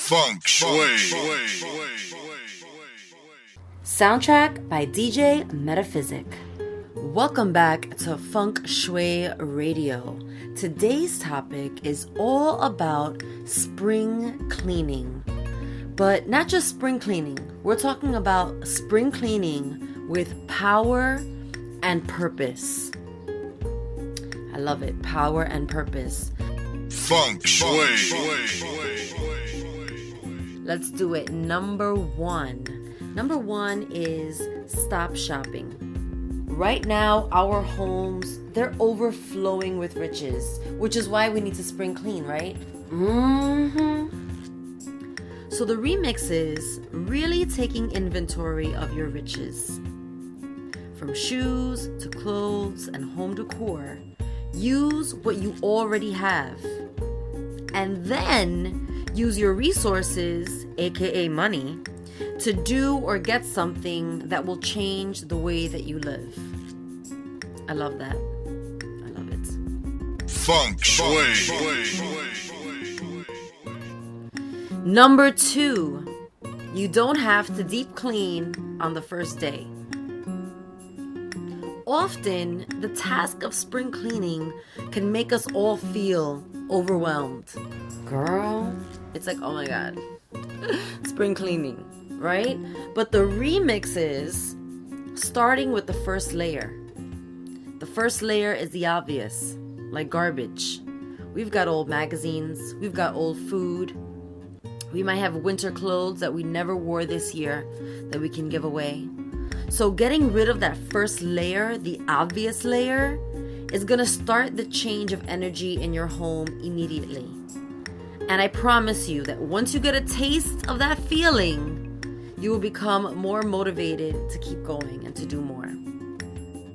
Funk Shui. Soundtrack by DJ Metaphysic. Welcome back to Funk Shui Radeeo. Today's topic is all about spring cleaning. But not just spring cleaning. We're talking about spring cleaning with power and purpose. I love it. Power and purpose. Funk Shui. Let's do it. Number one is stop shopping. Right now, our homes, they're overflowing with riches, which is why we need to spring clean, right? So the remix is really taking inventory of your riches. From shoes to clothes and home decor, use what you already have. And then use your resources, aka money, to do or get something that will change the way that you live. I love that. I love it. Funk Shui. Number 2, you don't have to deep clean on the first day. Often, the task of spring cleaning can make us all feel overwhelmed. Girl, it's like, oh my God, spring cleaning, right? But the remix is starting with the first layer. The first layer is the obvious, like garbage. We've got old magazines, we've got old food. We might have winter clothes that we never wore this year that we can give away. So getting rid of that first layer, the obvious layer, is going to start the change of energy in your home immediately. And I promise you that once you get a taste of that feeling, you will become more motivated to keep going and to do more.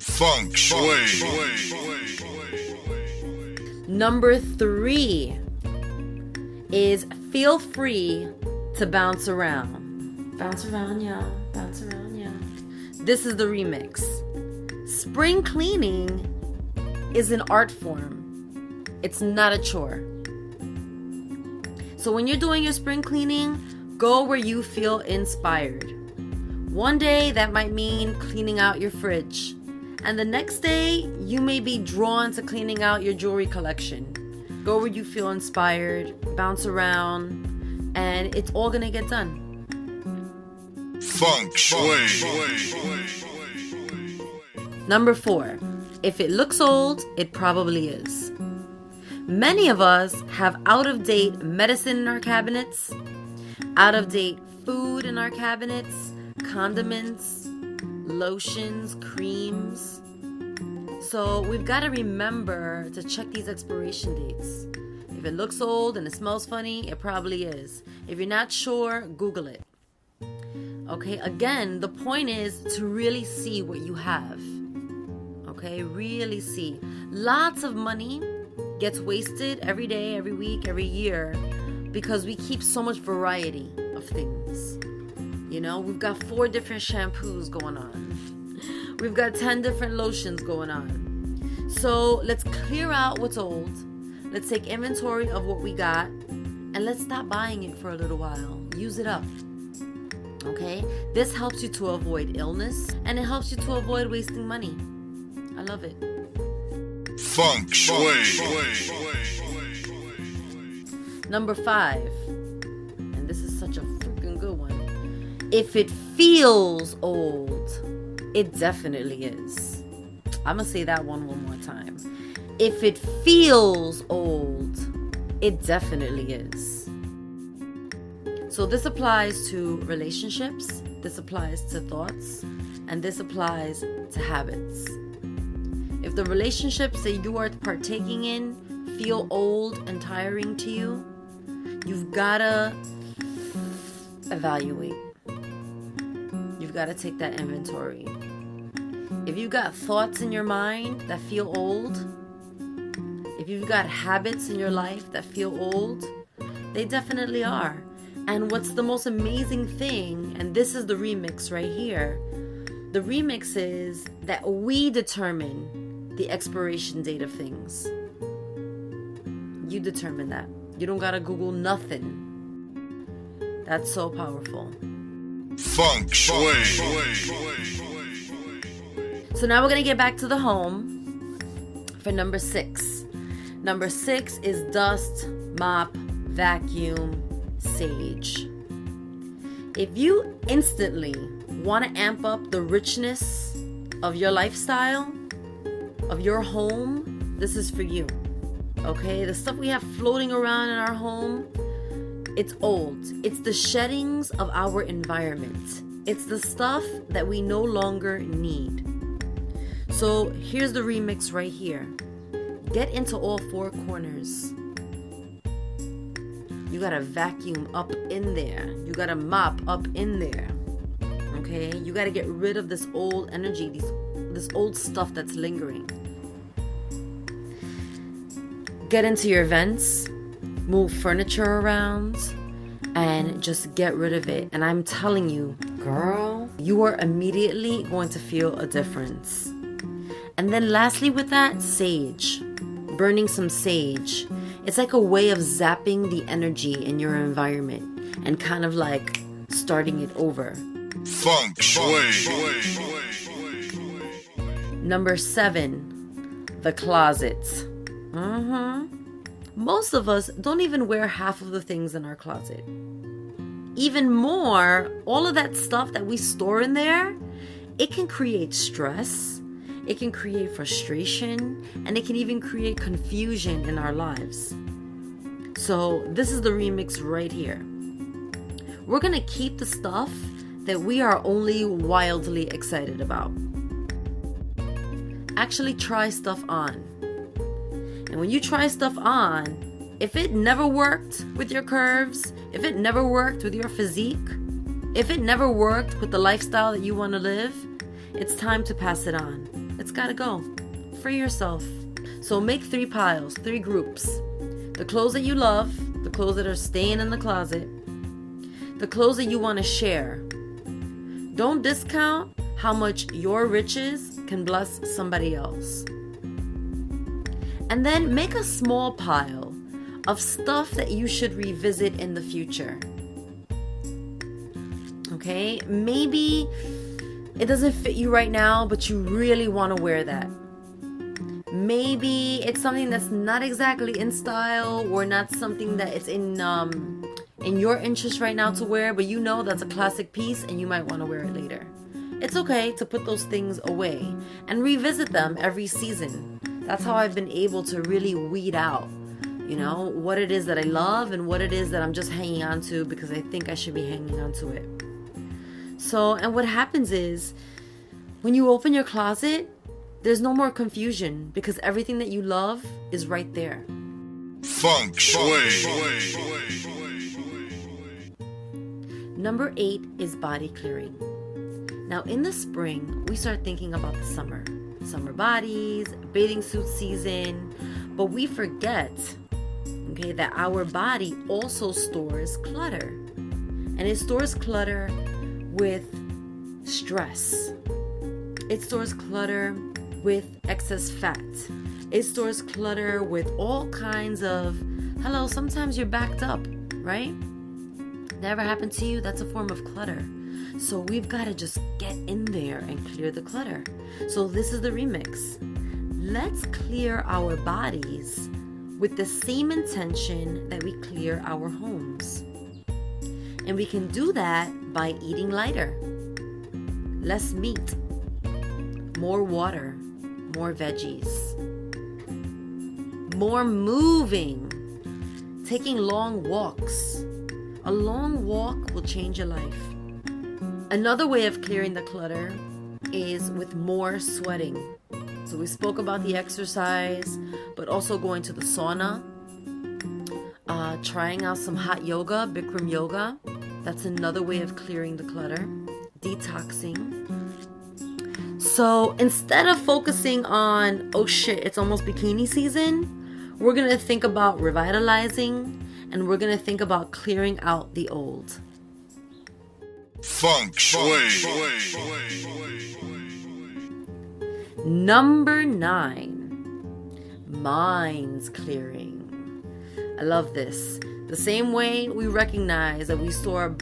Funk Shui. Number 3 is feel free to bounce around. Bounce around, y'all. Bounce around, y'all. This is the remix. Spring cleaning is an art form. It's not a chore. So when you're doing your spring cleaning, go where you feel inspired. One day that might mean cleaning out your fridge. And the next day, you may be drawn to cleaning out your jewelry collection. Go where you feel inspired, bounce around, and it's all gonna get done. Funk Shui. Number 4, if it looks old, it probably is. Many of us have out-of-date medicine in our cabinets, out-of-date food in our cabinets, condiments, lotions, creams. So we've got to remember to check these expiration dates. If it looks old and it smells funny, it probably is. If you're not sure, Google it. Okay, again, the point is to really see what you have. Okay, really see. Lots of money gets wasted every day, every week, every year because we keep so much variety of things. You know, we've got 4 different shampoos going on. We've got 10 different lotions going on. So let's clear out what's old. Let's take inventory of what we got and let's stop buying it for a little while. Use it up. Okay? This helps you to avoid illness and it helps you to avoid wasting money. I love it. Funk Shui. Number 5, and this is such a freaking good one. If it feels old, it definitely is. I'm gonna say that one more time. If it feels old, it definitely is. So this applies to relationships, this applies to thoughts, and this applies to habits. If the relationships that you are partaking in feel old and tiring to you, you've gotta evaluate. You've gotta take that inventory. If you've got thoughts in your mind that feel old, if you've got habits in your life that feel old, they definitely are. And what's the most amazing thing, and this is the remix right here, the remix is that we determine the expiration date of things. You determine that. You don't gotta Google nothing. That's so powerful. Funk Shui. So now we're going to get back to the home for number 6. Number 6 is dust, mop, vacuum, sage. If you instantly want to amp up the richness of your lifestyle, of your home, this is for you. Okay? The stuff we have floating around in our home, it's old. It's the sheddings of our environment. It's the stuff that we no longer need. So here's the remix right here. Get into all 4 corners. You gotta vacuum up in there. You gotta mop up in there. Okay? You gotta get rid of this old energy, this old stuff that's lingering. Get into your vents, move furniture around, and just get rid of it. And I'm telling you, girl, you are immediately going to feel a difference. And then lastly with that, sage. Burning some sage. It's like a way of zapping the energy in your environment and kind of like starting it over. Funk Shui. Number 7, the closet. Most of us don't even wear half of the things in our closet. Even more, all of that stuff that we store in there, it can create stress, it can create frustration, and it can even create confusion in our lives. So this is the remix right here. We're gonna keep the stuff that we are only wildly excited about. Actually try stuff on. And when you try stuff on, if it never worked with your curves, if it never worked with your physique, if it never worked with the lifestyle that you want to live, it's time to pass it on. It's gotta go. Free yourself. So make 3 piles, 3 groups. The clothes that you love, the clothes that are staying in the closet, the clothes that you want to share. Don't discount how much your riches can bless somebody else. And then make a small pile of stuff that you should revisit in the future. Okay? Maybe it doesn't fit you right now, but you really want to wear that. Maybe it's something that's not exactly in style or not something that it's in your interest right now to wear, but you know that's a classic piece and you might want to wear it later. It's okay to put those things away and revisit them every season. That's how I've been able to really weed out, what it is that I love and what it is that I'm just hanging on to because I think I should be hanging on to it. So, and what happens is when you open your closet, there's no more confusion because everything that you love is right there. Funk Shui. Number 8 is body clearing. Now in the spring, we start thinking about the summer bodies, bathing suit season, but we forget, that our body also stores clutter. And it stores clutter with stress. It stores clutter with excess fat. It stores clutter with all kinds of, sometimes you're backed up, right? Never happened to you? That's a form of clutter. So we've got to just get in there and clear the clutter. So this is the remix. Let's clear our bodies with the same intention that we clear our homes. And we can do that by eating lighter, less meat, more water, more veggies, more moving, taking long walks. A long walk will change your life. Another way of clearing the clutter is with more sweating. So we spoke about the exercise, but also going to the sauna, trying out some hot yoga, Bikram yoga. That's another way of clearing the clutter. Detoxing. So instead of focusing on, oh shit, it's almost bikini season, we're going to think about revitalizing and we're going to think about clearing out the old. Funk Shui. Number 9, minds clearing. I love this. The same way we recognize that we store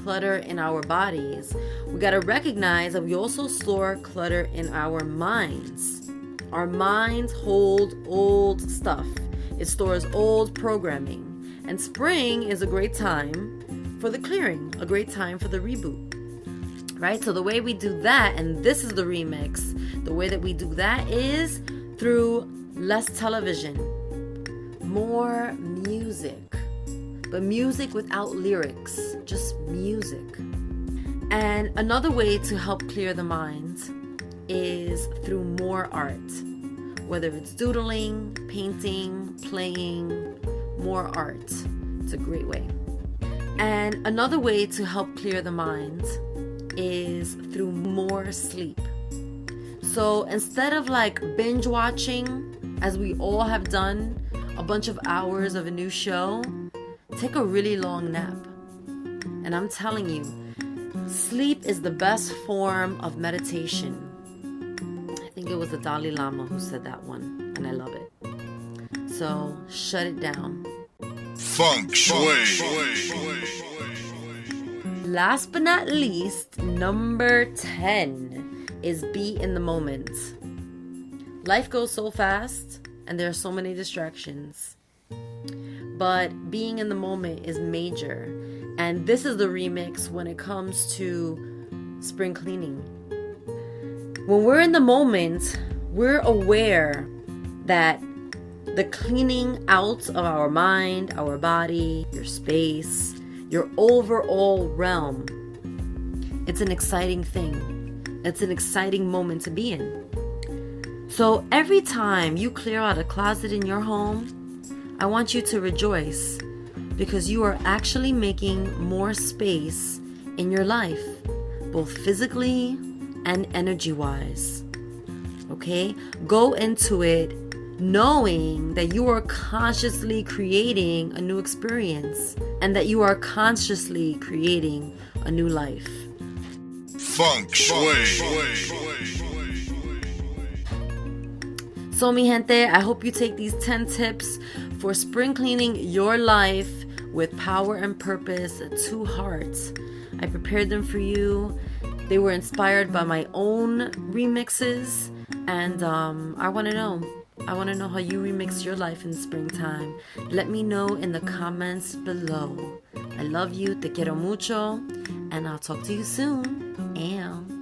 clutter in our bodies, we got to recognize that we also store clutter in our minds. Our minds hold old stuff. It stores old programming. And spring is a great time for the clearing, a great time for the reboot. Right? So the way we do that, and this is the remix, the way that we do that is through less television, more music. But music without lyrics, just music. And another way to help clear the mind is through more art. Whether it's doodling, painting, playing, more art. It's a great way. And another way to help clear the mind is through more sleep. So instead of like binge watching, as we all have done, a bunch of hours of a new show, take a really long nap. And I'm telling you, sleep is the best form of meditation. I think it was the Dalai Lama who said that one, and I love it. So shut it down. Funk Shui. Last but not least, number 10 is be in the moment. Life goes so fast, and there are so many distractions. But being in the moment is major. And this is the remix when it comes to spring cleaning. When we're in the moment, we're aware that the cleaning out of our mind, our body, your space, your overall realm, it's an exciting thing. It's an exciting moment to be in. So every time you clear out a closet in your home, I want you to rejoice because you are actually making more space in your life, both physically and energy-wise. Okay? Go into it knowing that you are consciously creating a new experience and that you are consciously creating a new life. Funk Shui. So mi gente, I hope you take these 10 tips for spring cleaning your life with power and purpose, 2 hearts. I prepared them for you. They were inspired by my own remixes, and I want to know how you remix your life in springtime. Let me know in the comments below. I love you, te quiero mucho, and I'll talk to you soon. And